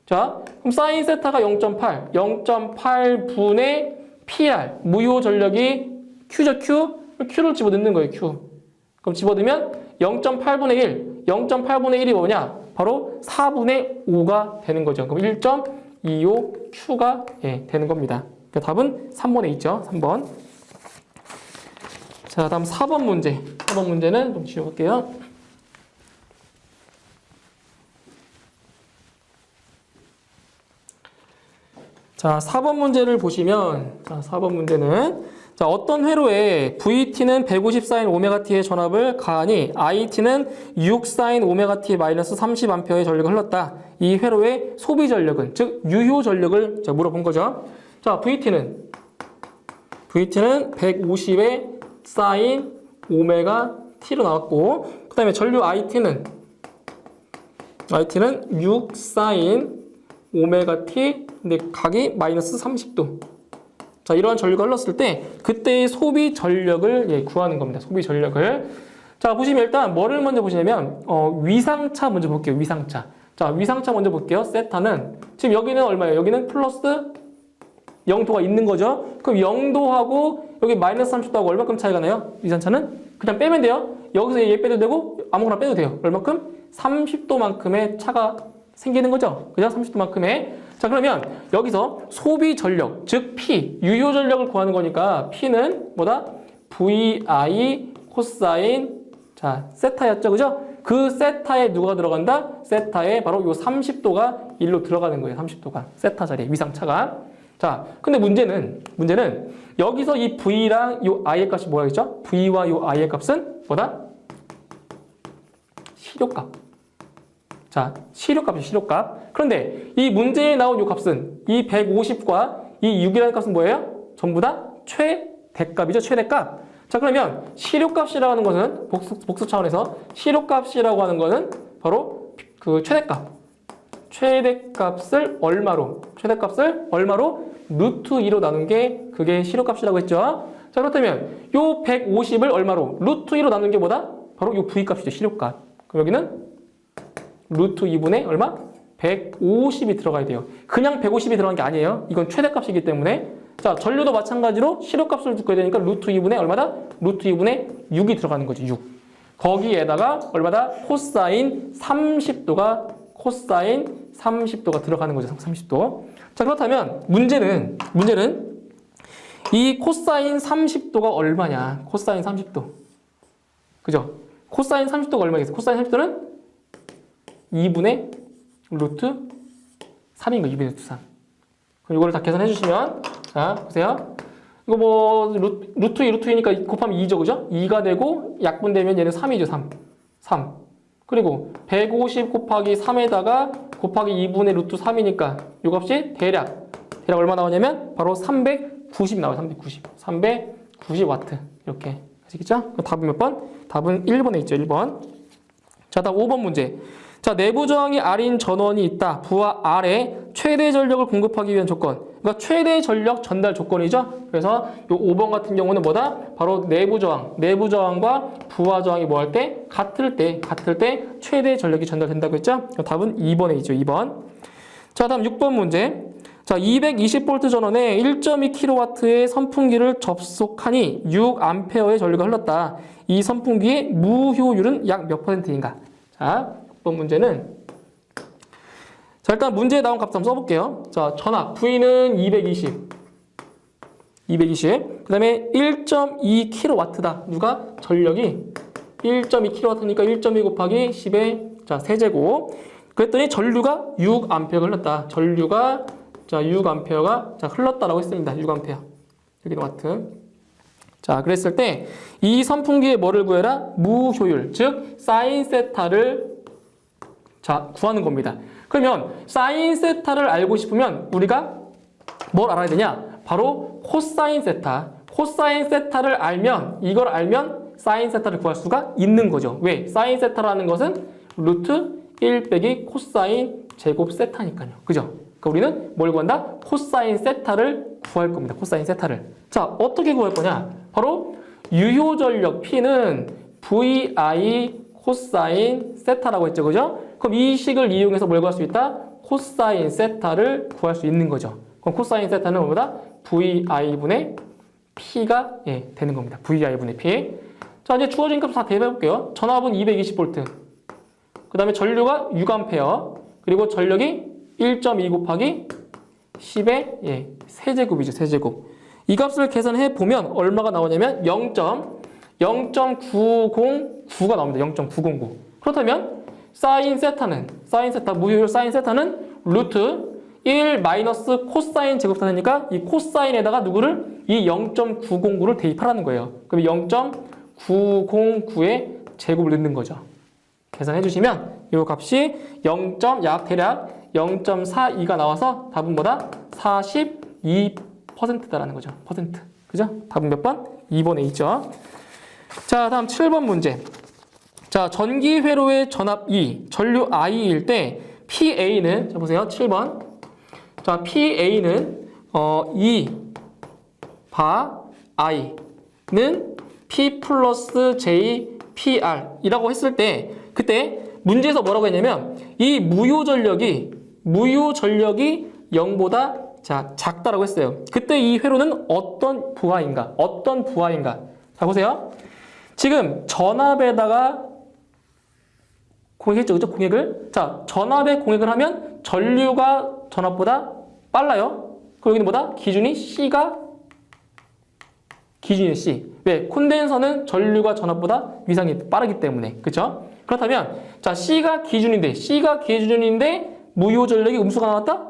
자, 그럼 사인 세타가 0.8 분의 PR 무효 전력이 Q죠. Q를 집어넣는 거예요. Q. 그럼 집어넣으면 0.8분의 1. 0.8분의 1이 뭐냐? 바로 4분의 5가 되는 거죠. 그럼 1.25Q가 되는 겁니다. 답은 3번에 있죠. 3번. 자, 다음 4번 문제. 4번 문제는 좀 지워볼게요. 자, 4번 문제를 보시면, 자, 4번 문제는, 자, 어떤 회로에 VT는 150sin 오메가t의 전압을 가하니 IT는 6sin 오메가t 마이너스 30A의 전력을 흘렀다. 이 회로의 소비 전력은, 즉, 유효 전력을 물어본 거죠. 자, VT는 150의 sin 오메가t로 나왔고, 그 다음에 전류 IT는 6sin 오메가t, 근데 각이 마이너스 30도. 자, 이러한 전류가 흘렀을 때 그때의 소비 전력을 구하는 겁니다. 소비 전력을. 자, 보시면 일단 뭐를 먼저 보시냐면 위상차 먼저 볼게요. 위상차. 자, 위상차 먼저 볼게요. 세타는 지금 여기는 얼마예요? 여기는 플러스 0도가 있는 거죠. 그럼 0도하고 여기 마이너스 30도하고 얼마큼 차이가 나요? 위상차는 그냥 빼면 돼요. 여기서 얘 빼도 되고 아무거나 빼도 돼요. 얼마큼? 30도만큼의 차가 생기는 거죠. 그죠? 30도만큼의. 자, 그러면 여기서 소비 전력, 즉 P, 유효 전력을 구하는 거니까 P는 뭐다? VI 코사인, 자, 세타였죠. 그죠? 그 세타에 누가 들어간다? 세타에 바로 요 30도가 일로 들어가는 거예요. 30도가. 세타 자리에 위상차가. 자, 근데 문제는 여기서 이 V랑 요 I의 값이 뭐라겠죠? V와 요 I의 값은 뭐다? 시료값. 자, 시료값이죠, 시료값. 그런데 이 문제에 나온 이 값은 이 150과 이 6이라는 값은 뭐예요? 전부 다 최대값이죠, 최대값. 자, 그러면 시료값이라고 하는 것은 복수 차원에서 시료값이라고 하는 것은 바로 그 최대값. 최대값을 얼마로? 루트 2로 나눈 게 그게 시료값이라고 했죠. 자, 그렇다면 요 150을 얼마로? 루트 2로 나눈 게 뭐다? 바로 요 V값이죠, 시료값. 그럼 여기는 루트 2분의 얼마? 150이 들어가야 돼요. 그냥 150이 들어간 게 아니에요. 이건 최대값이기 때문에. 자, 전류도 마찬가지로 시료값을 줄거야 되니까 루트 2분의 얼마다? 루트 2분의 6이 들어가는 거지, 6. 거기에다가 얼마다? 코사인 30도가 들어가는 거죠, 30도. 자, 그렇다면 문제는 이 코사인 30도가 얼마냐? 코사인 30도. 그죠? 코사인 30도가 얼마겠어요? 코사인 30도는 2분의 루트 3인 거예요. 2분의 루트 3. 그럼 이거를 다 계산해 주시면, 자, 보세요. 이거 뭐 루트 2니까 곱하면 2죠, 그죠? 2가 되고 약분되면 얘는 3이죠, 3. 그리고 150 곱하기 3에다가 곱하기 2분의 루트 3이니까 이 값이 대략 얼마 나오냐면 바로 390 나와요. 390와트. 이렇게. 아시겠죠? 답은 몇 번? 답은 1번에 있죠, 1번. 자, 다음 5번 문제. 자, 내부 저항이 R인 전원이 있다. 부하 R에 최대 전력을 공급하기 위한 조건. 그러니까 최대 전력 전달 조건이죠. 그래서 요 5번 같은 경우는 뭐다? 바로 내부 저항과 부하 저항이 뭐 할 때? 같을 때 최대 전력이 전달된다고 했죠. 답은 2번에 있죠. 2번. 자, 다음 6번 문제. 자, 220V 전원에 1.2kW의 선풍기를 접속하니 6A의 전류가 흘렀다. 이 선풍기의 무효율은 약 몇 %인가? 자, 6번 문제는, 자, 일단 문제에 나온 값 한번 써볼게요. 자, 전압 V는 220. 그 다음에 1.2kW다. 누가? 전력이 1.2kW니까 1.2 곱하기 10의 자, 세제곱. 그랬더니 전류가 6A가 흘렀다. 전류가 자, 6A가 자, 흘렀다라고 했습니다. 6A. 여기도 와트. 자, 그랬을 때 이 선풍기의 뭐를 구해라? 무효율. 즉, 사인 세타를 자, 구하는 겁니다. 그러면 사인 세타를 알고 싶으면 우리가 뭘 알아야 되냐? 바로 코사인 세타. 코사인 세타를 알면, 이걸 알면 사인 세타를 구할 수가 있는 거죠. 왜? 사인 세타라는 것은 루트 1 빼기 코사인 제곱 세타니까요. 그죠? 그러니까 우리는 뭘 구한다? 코사인 세타를 구할 겁니다. 코사인 세타를. 자, 어떻게 구할 거냐? 바로 유효 전력 P는 VI 코사인 세타라고 했죠. 그죠? 그럼 이 식을 이용해서 뭘 구할 수 있다? 코사인 세타를 구할 수 있는 거죠. 그럼 코사인 세타는 뭐보다? VI분의 P가 되는 겁니다. VI분의 P. 자, 이제 주어진 값 다 대입해볼게요. 전압은 220V. 그 다음에 전류가 6A. 그리고 전력이 1.2 곱하기 10의 세제곱이죠. 세제곱. 이 값을 계산해 보면 얼마가 나오냐면 0.909가 나옵니다. 0.909. 그렇다면 사인 세타 무효율 사인 세타는 루트 1 마이너스 코사인 제곱사니까 이 코사인에다가 누구를? 이 0.909를 대입하라는 거예요. 그럼 0.909의 제곱을 넣는 거죠. 계산해 주시면 이 값이 약 대략 0.42가 나와서 답은 뭐다? 42%다라는 거죠. 퍼센트. 그죠? 답은 몇 번? 2번에 있죠. 자, 다음 7번 문제. 자, 전기 회로의 전압 E, 전류 I일 때 PA는, 자 보세요. 7번. 자, PA는 E 바 I는 P 플러스 J PR 이라고 했을 때 그때 문제에서 뭐라고 했냐면 이 무효 전력이 0보다 자, 작다라고 했어요. 그때 이 회로는 어떤 부하인가? 자, 보세요. 지금 전압에다가 공액했죠, 그죠? 공액을. 자, 전압에 공액을 하면 전류가 전압보다 빨라요. 그리고 여기는 뭐다? 기준이 C가 기준이 C. 왜? 콘덴서는 전류가 전압보다 위상이 빠르기 때문에. 그쵸? 그렇다면, 자, C가 기준인데 무효 전력이 음수가 나왔다?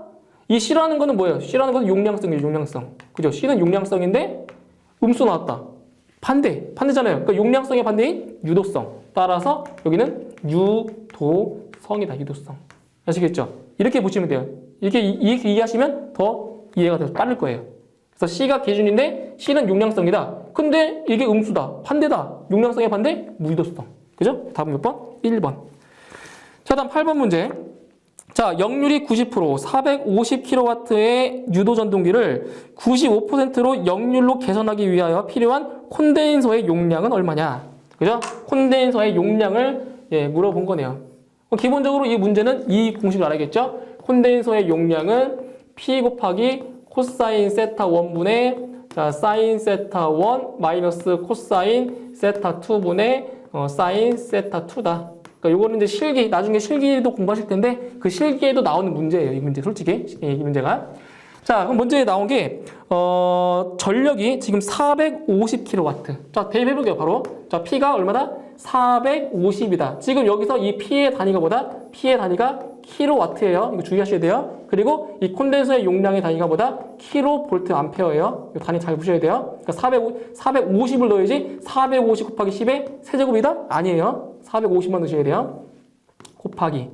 이 C라는 거는 뭐예요? C라는 거는 용량성이에요, 용량성. 그죠? C는 용량성인데 음수 나왔다. 반대잖아요. 그러니까 용량성의 반대인 유도성. 따라서 여기는 유도성이다, 유도성. 아시겠죠? 이렇게 보시면 돼요. 이렇게 이해하시면 더 이해가 돼서 빠를 거예요. 그래서 C가 기준인데 C는 용량성이다. 근데 이게 음수다. 반대다. 용량성의 반대? 무유도성. 그죠? 답은 몇 번? 1번. 자, 다음 8번 문제. 자, 역률이 90%, 450kW의 유도 전동기를 95%로 역률로 개선하기 위하여 필요한 콘덴서의 용량은 얼마냐? 그죠? 콘덴서의 용량을 물어본 거네요. 기본적으로 이 문제는 이 공식을 알아야겠죠? 콘덴서의 용량은 P 곱하기 코사인 세타 1분의 자, 사인 세타 1 마이너스 코사인 세타 2분의 사인 세타 2다. 그러니까 요거는 이제 나중에 실기도 공부하실 텐데 그 실기에도 나오는 문제예요. 이 문제 솔직히 이 문제가. 자, 그럼 문제에 나온 게 전력이 지금 450kW. 자, 대입해 볼게요. 바로. 자, P가 얼마다? 450이다. 지금 여기서 이 P의 단위가 뭐다? P의 단위가 킬로와트예요. 이거 주의하셔야 돼요. 그리고 이 콘덴서의 용량의 단위가 뭐다? 킬로볼트 암페어예요. 이 단위 잘 보셔야 돼요. 그러니까 450을 넣어야지 450 곱하기 10의 세제곱이다? 아니에요. 450만 넣으셔야 돼요. 곱하기.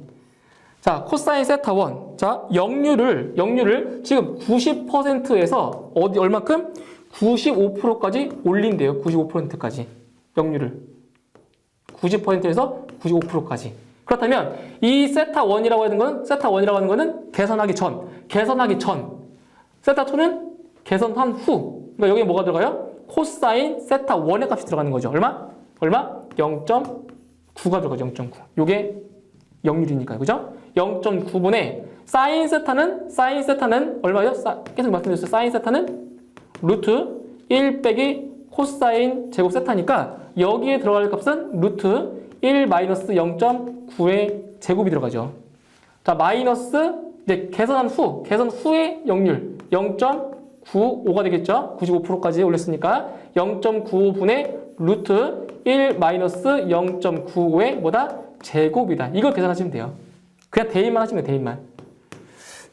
자, 코사인 세타 1. 자, 역률을 지금 90%에서 얼마큼? 95%까지 올린대요. 95%까지. 역률을. 90%에서 95%까지. 그렇다면 이 세타 1이라고 하는 거는 계산하기 전. 세타 2는 계산한 후. 그러니까 여기에 뭐가 들어가요? 코사인 세타 1의 값이 들어가는 거죠. 얼마? 0.9가 들어가죠. 0.9. 요게 역률이니까요. 그죠? 0.9분의 사인 세타는 얼마요? 계속 말씀드렸어요. 사인 세타는 루트 1 빼기 코사인 제곱 세타니까 여기에 들어갈 값은 루트 1 마이너스 0.9의 제곱이 들어가죠. 자, 마이너스 계산 후의 역률 0.95가 되겠죠. 95%까지 올렸으니까 0.95분의 루트 1 마이너스 0.95의 뭐다? 제곱이다. 이걸 계산하시면 돼요. 그냥 대입만 하시면 돼요. 대입만.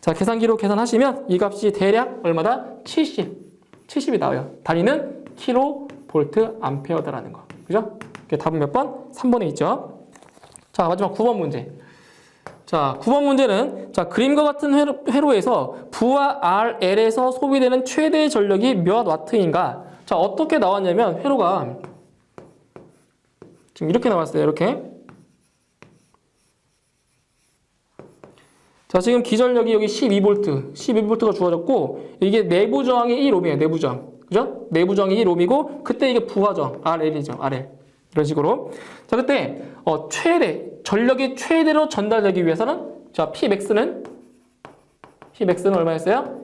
자, 계산기로 계산하시면 이 값이 대략 얼마다? 70이 나와요. 단위는 킬로볼트 암페어다라는 거. 그죠? 답은 몇 번? 3번에 있죠. 자, 마지막 9번 문제. 자, 9번 문제는 자, 그림과 같은 회로에서 부하 RL에서 소비되는 최대 전력이 몇 와트인가? 자, 어떻게 나왔냐면 회로가 지금 이렇게 나왔어요. 이렇게. 자, 지금 기전력이 여기 12V가 주어졌고 이게 내부 저항이 1옴이에요. 내부 저항. 그죠? 내부 저항이 1옴이고 그때 이게 부하 저항 RL이죠. RL. 이런 식으로. 자, 그때 전력이 최대로 전달되기 위해서는 자, Pmax는 얼마였어요?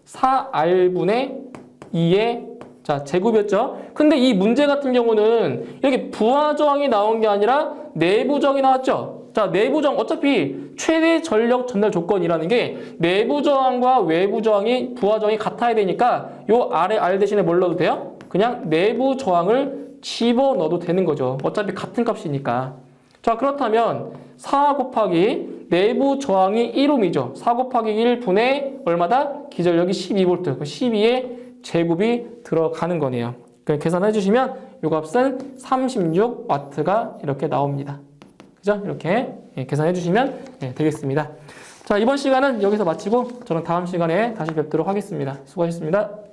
4R분의 2의 자, 제곱이었죠. 근데 이 문제 같은 경우는 여기 부하 저항이 나온 게 아니라 내부 저항이 나왔죠. 자, 내부 저항 어차피 최대 전력 전달 조건이라는 게 내부 저항과 외부 저항이 부하 저항이 같아야 되니까 요 R 대신에 뭘 넣어도 돼요? 그냥 내부 저항을 집어넣어도 되는 거죠. 어차피 같은 값이니까. 자, 그렇다면 4 곱하기 내부 저항이 1옴이죠. 4 곱하기 1분의 얼마다? 기전력이 12V. 12의 제곱이 들어가는 거네요. 그러니까 계산해 주시면 이 값은 36W가 이렇게 나옵니다. 그죠? 이렇게 계산해 주시면 되겠습니다. 자, 이번 시간은 여기서 마치고 저는 다음 시간에 다시 뵙도록 하겠습니다. 수고하셨습니다.